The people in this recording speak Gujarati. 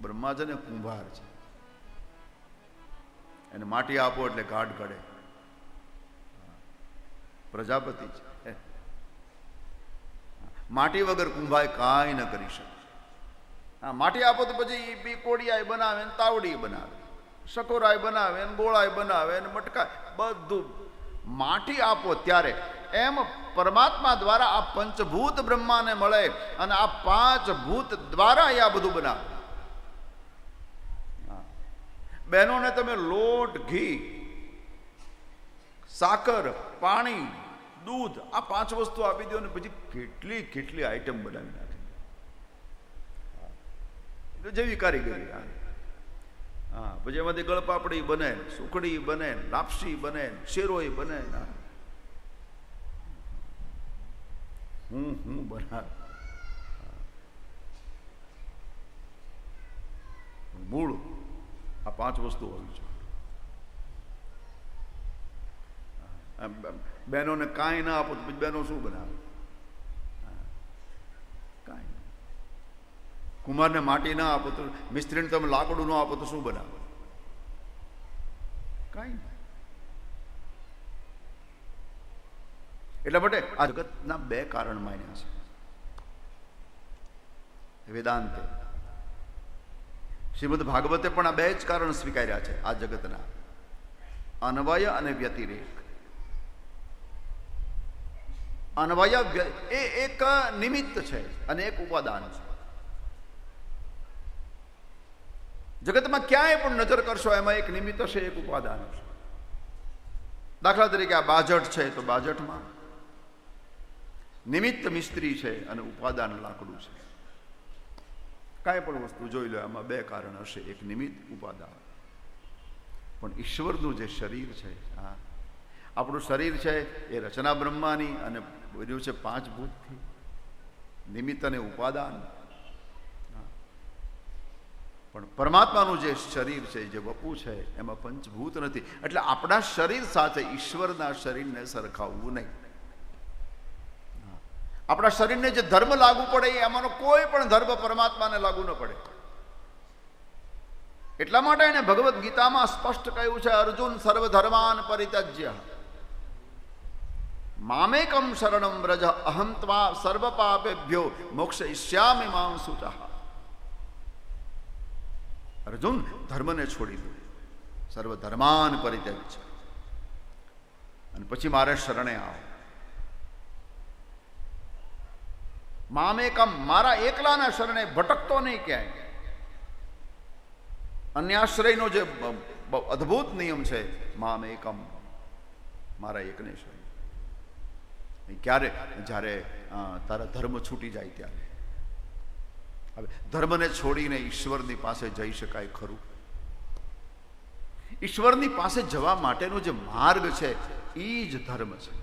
બ્રહ્મા છે ને કુંભાર છે, એને માટી આપો એટલે ઘાટ ઘડે. પ્રજાપતિ છે, માટી વગર કુંભાર કાંઈ ન કરી શકે. હા, માટી આપો તો પછી બી કોડિયાય બનાવે ને તાવડી બનાવે, સકોરાય બનાવે ને ગોળાય બનાવે ને મટકા, બધું માટી આપો ત્યારે. એમ પરમાત્મા દ્વારા આ પંચભૂત બ્રહ્માને મળે અને આ પાંચ ભૂત દ્વારા આ બધું બનાવે. બહેનોને તમે લોટ, ઘી, સાકર, પાણી, દૂધ, આ પાંચ વસ્તુ આપી દો ને પછી કેટલી કેટલી આઈટમ બનાવી નાખે. જેવી કારીગરી. હા, પછી એમાંથી ગળપાપડી બને, સુખડી બને, લાપસી બને, શેરોય બને. હું બનાવ મૂળ આ પાંચ વસ્તુ હોવી જોઈએ. બહેનોને કાંઈ ના આપો તો પછી બહેનો શું બનાવે? કાંઈ. કુમારને માટી ના આપો તો, મિસ્ત્રીને તમે લાકડું ન આપો તો શું બનાવે? કાંઈ. એટલા માટે આ જગતના બે કારણ માન્યા છે વેદાંતે. શ્રીમદ ભાગવતે પણ આ બે જ કારણ સ્વીકાર્યા છે આ જગતના, અન્વય અને વ્યતિરેક. અન્વય એ એક નિમિત્ત છે અને એક ઉપાદાન છે. જગતમાં ક્યાંય પણ નજર કરશો એમાં એક નિમિત્ત છે, એક ઉપાદાન છે. દાખલા તરીકે આ બાજટ છે તો બાજટમાં નિમિત્ત મિસ્ત્રી છે અને ઉપાદાન લાકડું છે. કાંઈ પણ વસ્તુ જોઈ લો એમાં બે કારણ હશે, એક નિમિત્ત, ઉપાદાન. પણ ઈશ્વરનું જે શરીર છે, હા, આપણું શરીર છે એ રચના બ્રહ્માની અને બન્યું છે પાંચ ભૂતથી, નિમિત્ત અને ઉપાદાન. પણ પરમાત્માનું જે શરીર છે, જે વપુ છે, એમાં પંચભૂત નથી. એટલે આપણા શરીર સાથે ઈશ્વરના શરીરને સરખાવવું નહીં. આપણા શરીરને જે ધર્મ લાગુ પડે એમાંનો કોઈ પણ ધર્મ પરમાત્માને લાગુ ન પડે. એટલા માટે એને ભગવદ્ ગીતામાં સ્પષ્ટ કહ્યું છે, અર્જુન સર્વધર્માન પરિત્યજ્ય મામેકમ શરણમ વ્રજ અહમ ત્વા સર્વ પાપેભ્યો મોક્ષયિષ્યામિ માં શુચઃ. અર્જુન, ધર્મને છોડી દો, સર્વધર્માન પરિત્યજ્ય, અને પછી મારે શરણે આવો. મામેકમ, મારા એકલાના શરણે, ભટકતો નહીં ક્યાંય. અન્યાશ્રયનો જે અદ્ભુત નિયમ છે, મામેકમ, મારા એકને શરણે. ક્યારે? જ્યારે તારા ધર્મ છૂટી જાય ત્યારે. હવે ધર્મને છોડીને ઈશ્વરની પાસે જઈ શકાય ખરું? ઈશ્વરની પાસે જવા માટેનો જે માર્ગ છે એ જ ધર્મ છે.